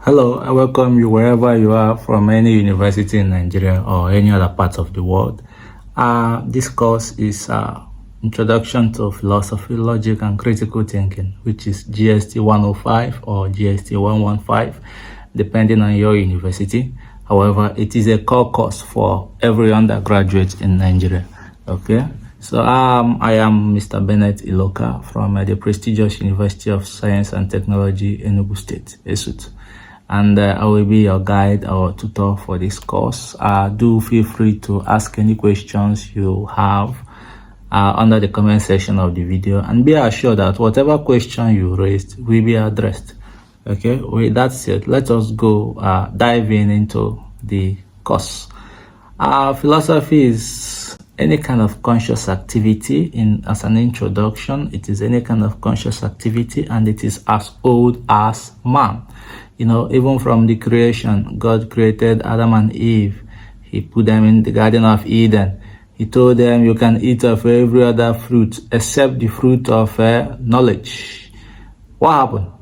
Hello, I welcome you wherever you are from any university in Nigeria or any other part of the world. This course is Introduction to Philosophy, Logic and Critical Thinking, which is GST 105 or GST 115, depending on your university. However, it is a core course for every undergraduate in Nigeria. Okay, so I am Mr. Bennett Iloka from the prestigious University of Science and Technology, Enugu State, ESUT. And I will be your guide or tutor for this course. Do feel free to ask any questions you have under the comment section of the video, and be assured that whatever question you raised will be addressed. Okay, with that said, let us go dive into the course. Philosophy is any kind of conscious activity. As an introduction, it is any kind of conscious activity, and it is as old as man. Even from the creation, God created Adam and Eve. He put them in the Garden of Eden. He told them, you can eat of every other fruit except the fruit of knowledge. What happened?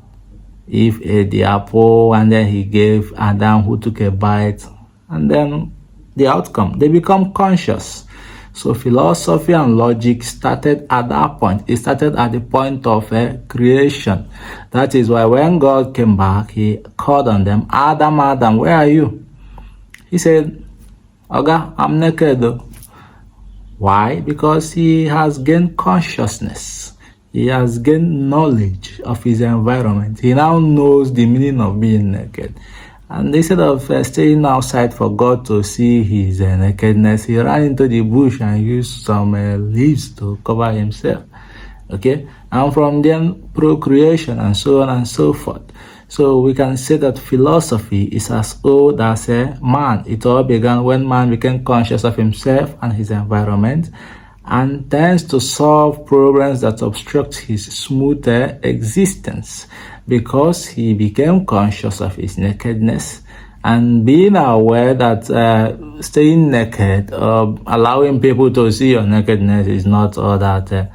Eve ate the apple, and then he gave Adam, who took a bite, and then the outcome, they become conscious. So philosophy and logic started at that point. It started at the point of creation. That is why when God came back, he called on them, Adam, Adam, where are you? He said, Oga, I'm naked though. Why? Because he has gained consciousness. He has gained knowledge of his environment. He now knows the meaning of being naked. And instead of staying outside for God to see his nakedness, he ran into the bush and used some leaves to cover himself. Okay? And from then, procreation and so on and so forth. So we can say that philosophy is as old as man. It all began when man became conscious of himself and his environment, and tends to solve problems that obstruct his smooth existence, because he became conscious of his nakedness, and being aware that staying naked or allowing people to see your nakedness is not all that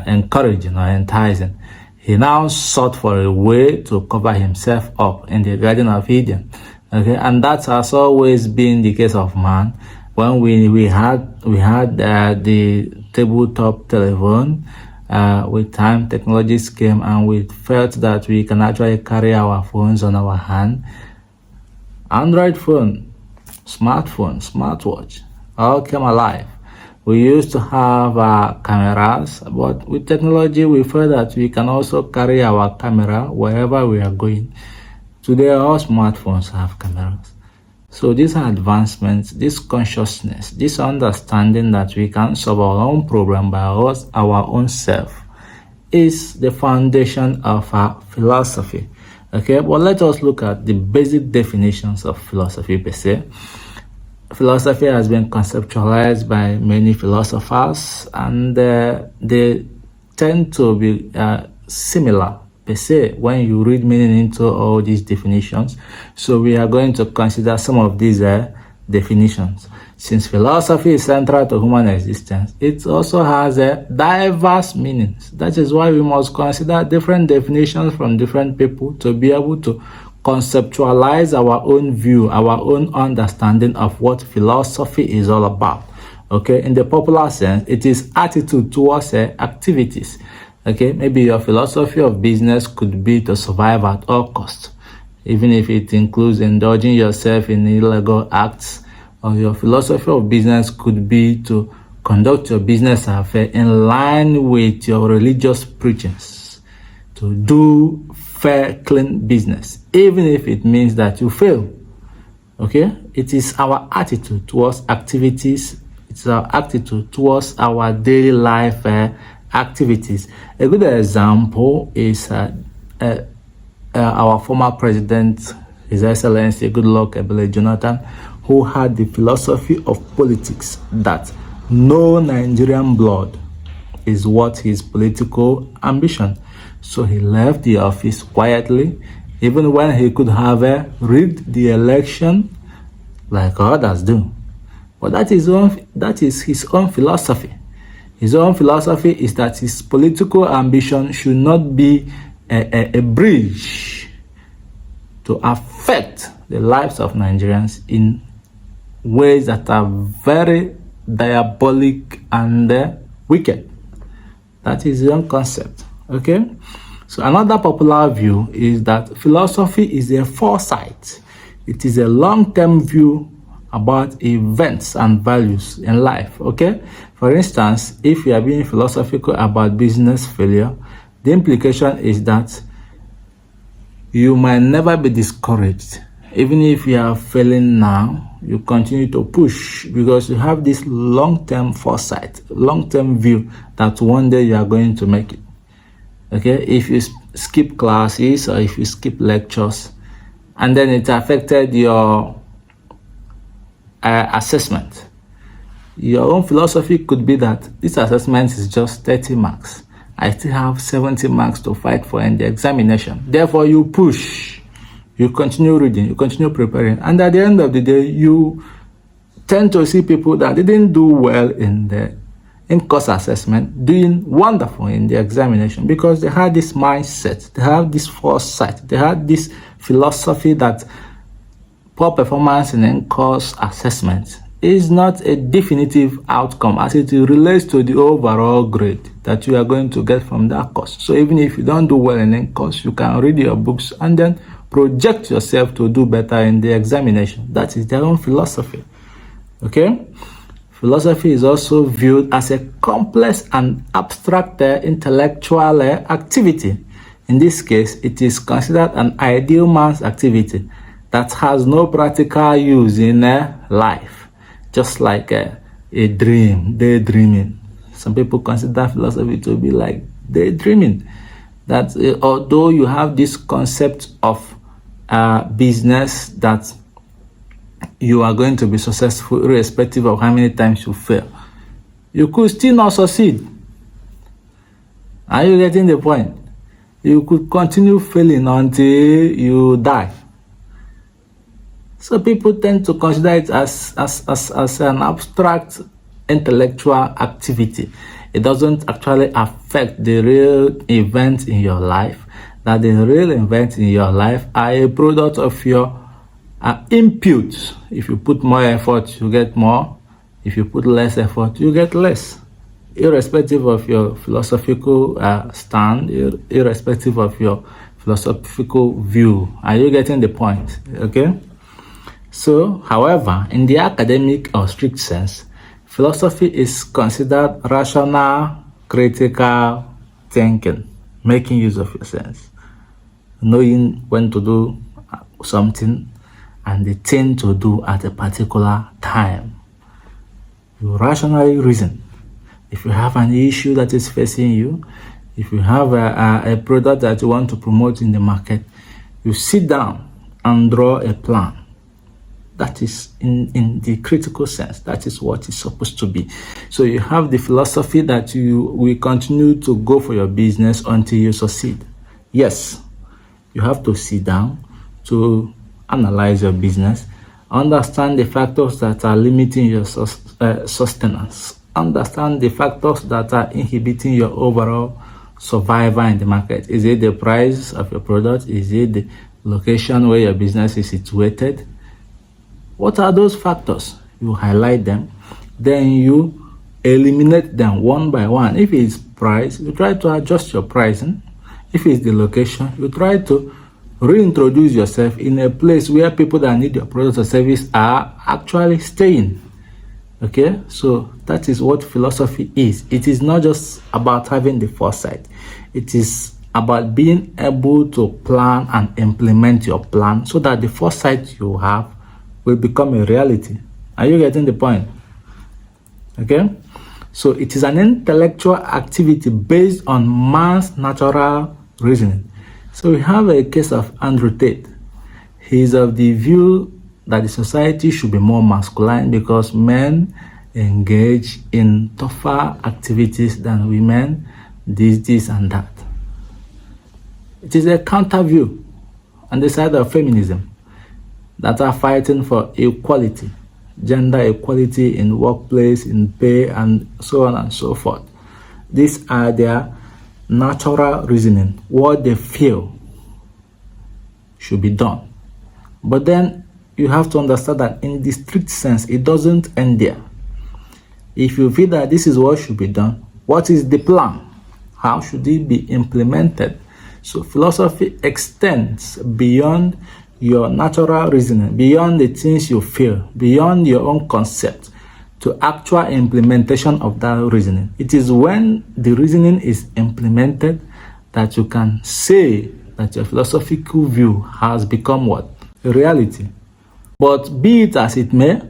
encouraging or enticing. He now sought for a way to cover himself up in the Garden of Eden. Okay, and that has always been the case of man. When we had the tabletop telephone, with time technologies came, and we felt that we can actually carry our phones on our hand. Android phone, smartphone, smartwatch, all came alive. We used to have cameras, but with technology we felt that we can also carry our camera wherever we are going. Today all smartphones have cameras. So these are advancements, this consciousness, this understanding that we can solve our own problem by our own self, is the foundation of our philosophy. Okay, but let us look at the basic definitions of philosophy per se. Philosophy has been conceptualized by many philosophers, and they tend to be similar per se when you read meaning into all these definitions. So we are going to consider some of these definitions. Since philosophy is central to human existence, it also has diverse meanings. That is why we must consider different definitions from different people to be able to conceptualize our own view, our own understanding of what philosophy is all about. Okay, in the popular sense, it is attitude towards activities. Okay, maybe your philosophy of business could be to survive at all costs, even if it includes indulging yourself in illegal acts. Or your philosophy of business could be to conduct your business affair in line with your religious preachings, to do fair, clean business, even if it means that you fail. Okay, it is our attitude towards activities. It's our attitude towards our daily life activities. A good example is our former president, His Excellency Goodluck Ebele Jonathan, who had the philosophy of politics that no Nigerian blood is worth his political ambition. So he left the office quietly, even when he could have rigged the election like others do. But that is his own philosophy. His own philosophy is that his political ambition should not be a bridge to affect the lives of Nigerians in ways that are very diabolic and wicked. That is the concept. Okay? So another popular view is that philosophy is a foresight. It is a long-term view about events and values in life. Okay? For instance, if you are being philosophical about business failure, the implication is that you might never be discouraged. Even if you are failing now, you continue to push because you have this long-term foresight, long-term view that one day you are going to make it. Okay, if you skip classes or if you skip lectures and then it affected your assessment, your own philosophy could be that this assessment is just 30 marks. I still have 70 marks to fight for in the examination. Therefore, you push, you continue reading, you continue preparing, and at the end of the day, you tend to see people that didn't do well in the in-course assessment doing wonderful in the examination because they had this mindset, they have this foresight, they had this philosophy that poor performance in in-course assessment is not a definitive outcome as it relates to the overall grade that you are going to get from that course. So even if you don't do well in in-course, you can read your books and then project yourself to do better in the examination. That is their own philosophy. Okay? Philosophy is also viewed as a complex and abstract intellectual activity. In this case, it is considered an ideal man's activity that has no practical use in life, just like a dream, daydreaming. Some people consider philosophy to be like daydreaming. That although you have this concept of business that you are going to be successful irrespective of how many times you fail, you could still not succeed. Are you getting the point? You could continue failing until you die. So people tend to consider it as an abstract intellectual activity. It doesn't actually affect the real events in your life. That the real events in your life are a product of your input. If you put more effort, you get more. If you put less effort, you get less. Irrespective of your philosophical stand, irrespective of your philosophical view. Are you getting the point? Okay? So, however, in the academic or strict sense, philosophy is considered rational, critical thinking, making use of your sense, knowing when to do something and the thing to do at a particular time. You rationally reason. If you have an issue that is facing you, if you have a product that you want to promote in the market, you sit down and draw a plan. That is in the critical sense. That is what it's supposed to be. So you have the philosophy that you will continue to go for your business until you succeed. Yes, you have to sit down to analyze your business, understand the factors that are limiting your sustenance, understand the factors that are inhibiting your overall survival in the market. Is it the price of your product? Is it the location where your business is situated? What are those factors? You highlight them, then you eliminate them one by one. If it's price, you try to adjust your pricing. If it's the location, you try to reintroduce yourself in a place where people that need your product or service are actually staying. Okay, so that is what philosophy is. It is not just about having the foresight. It is about being able to plan and implement your plan so that the foresight you have will become a reality. Are you getting the point? Okay, so it is an intellectual activity based on man's natural reasoning. So we have a case of Andrew Tate. He is of the view that the society should be more masculine because men engage in tougher activities than women, this and that. It is a counter view on the side of feminism that are fighting for equality, gender equality in workplace, in pay, and so on and so forth. These are their natural reasoning, what they feel should be done. But then you have to understand that in the strict sense, it doesn't end there. If you feel that this is what should be done, what is the plan? How should it be implemented? So philosophy extends beyond your natural reasoning, beyond the things you feel, beyond your own concept, to actual implementation of that reasoning. It is when the reasoning is implemented that you can say that your philosophical view has become what? A reality. But be it as it may,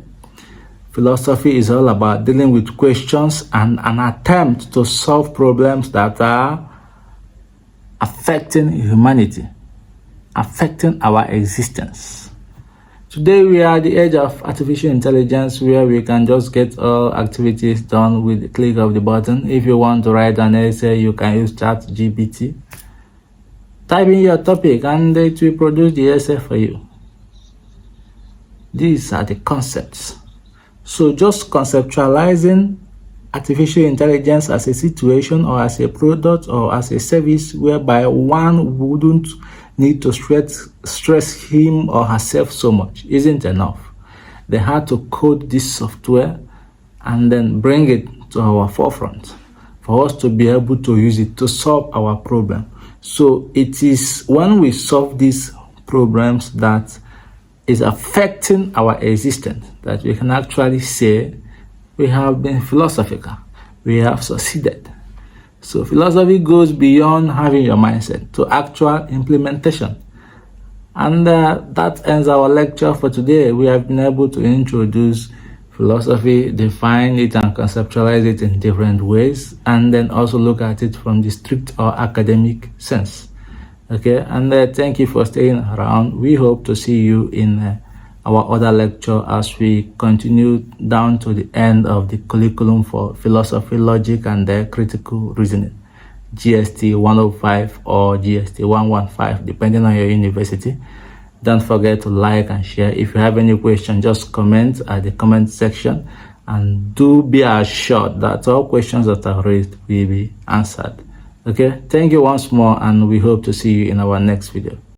philosophy is all about dealing with questions and an attempt to solve problems that are affecting humanity, affecting our existence. Today we are at the age of artificial intelligence, where we can just get all activities done with the click of the button. If you want to write an essay, you can use ChatGPT. Type in your topic and it will produce the essay for you. These are the concepts. So just conceptualizing artificial intelligence as a situation or as a product or as a service whereby one wouldn't need to stress him or herself so much isn't enough. They had to code this software and then bring it to our forefront for us to be able to use it to solve our problem. So it is when we solve these problems that is affecting our existence that we can actually say we have been philosophical, we have succeeded. So philosophy goes beyond having your mindset to actual implementation. And that ends our lecture for today. We have been able to introduce philosophy, define it and conceptualize it in different ways, and then also look at it from the strict or academic sense. Okay, and thank you for staying around. We hope to see you in our other lecture as we continue down to the end of the curriculum for philosophy, logic, and critical reasoning, GST 105 or GST 115, depending on your university. Don't forget to like and share. If you have any question, just comment at the comment section, and do be assured that all questions that are raised will be answered. Okay, thank you once more, and we hope to see you in our next video.